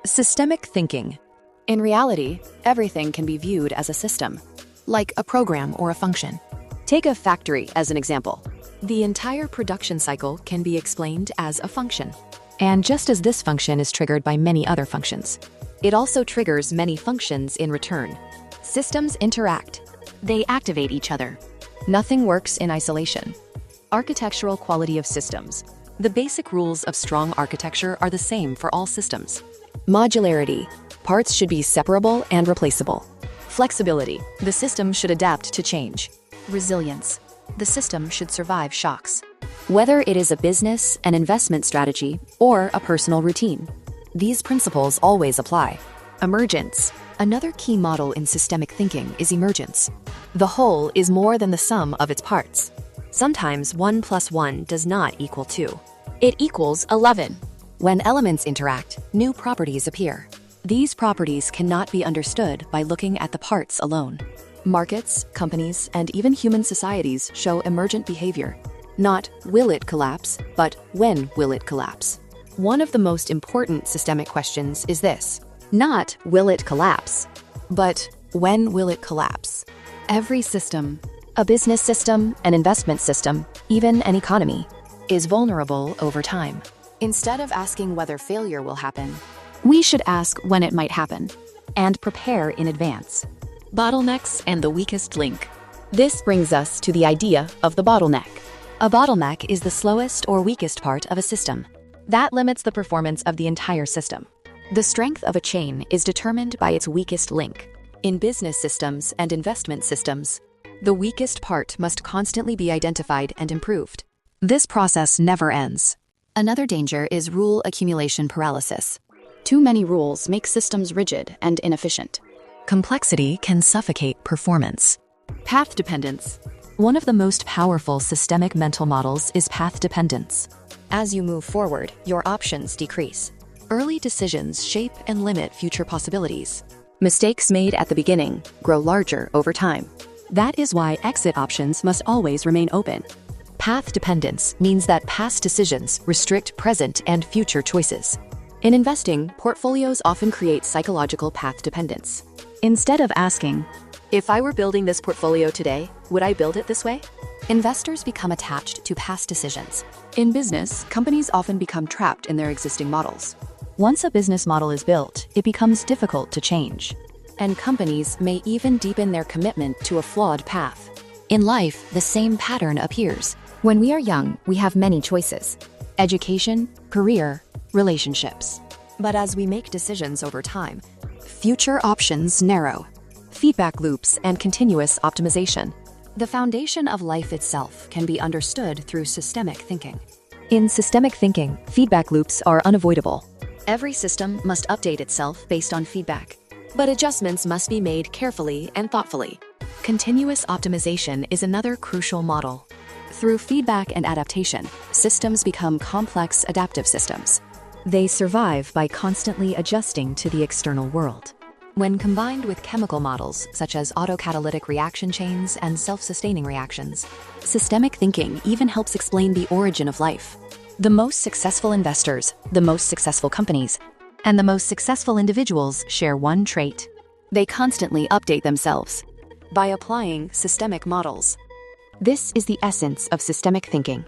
Systemic thinking. In reality, everything can be viewed as a system, like a program or a function. Take a factory as an example. The entire production cycle can be explained as a function. And just as this function is triggered by many other functions, it also triggers many functions in return. Systems interact. They activate each other. Nothing works in isolation. Architectural quality of systems. The basic rules of strong architecture are the same for all systems. Modularity. Parts should be separable and replaceable. Flexibility. The system should adapt to change. Resilience. The system should survive shocks. Whether it is a business, an investment strategy, or a personal routine, these principles always apply. Emergence. Another key model in systemic thinking is emergence. The whole is more than the sum of its parts. Sometimes 1 + 1 does not equal 2. It equals 11. When elements interact, new properties appear. These properties cannot be understood by looking at the parts alone. Markets, companies, and even human societies show emergent behavior. Not will it collapse, but when will it collapse? One of the most important systemic questions is this: not will it collapse, but when will it collapse? Every system, a business system, an investment system, even an economy, is vulnerable over time. Instead of asking whether failure will happen, we should ask when it might happen and prepare in advance. Bottlenecks and the weakest link. This brings us to the idea of the bottleneck. A bottleneck is the slowest or weakest part of a system. That limits the performance of the entire system. The strength of a chain is determined by its weakest link. In business systems and investment systems, the weakest part must constantly be identified and improved. This process never ends. Another danger is rule accumulation paralysis. Too many rules make systems rigid and inefficient. Complexity can suffocate performance. Path dependence. One of the most powerful systemic mental models is path dependence. As you move forward, your options decrease. Early decisions shape and limit future possibilities. Mistakes made at the beginning grow larger over time. That is why exit options must always remain open. Path dependence means that past decisions restrict present and future choices. In investing, portfolios often create psychological path dependence. Instead of asking, if I were building this portfolio today, would I build it this way? Investors become attached to past decisions. In business, companies often become trapped in their existing models. Once a business model is built, it becomes difficult to change. And companies may even deepen their commitment to a flawed path. In life, the same pattern appears. When we are young, we have many choices: education, career, relationships. But as we make decisions over time, future options narrow. Feedback loops and continuous optimization. The foundation of life itself can be understood through systemic thinking. In systemic thinking, feedback loops are unavoidable. Every system must update itself based on feedback, but adjustments must be made carefully and thoughtfully. Continuous optimization is another crucial model. Through feedback and adaptation, systems become complex adaptive systems. They survive by constantly adjusting to the external world. When combined with chemical models such as autocatalytic reaction chains and self-sustaining reactions, systemic thinking even helps explain the origin of life. The most successful investors, the most successful companies, and the most successful individuals share one trait: they constantly update themselves by applying systemic models. This is the essence of systemic thinking.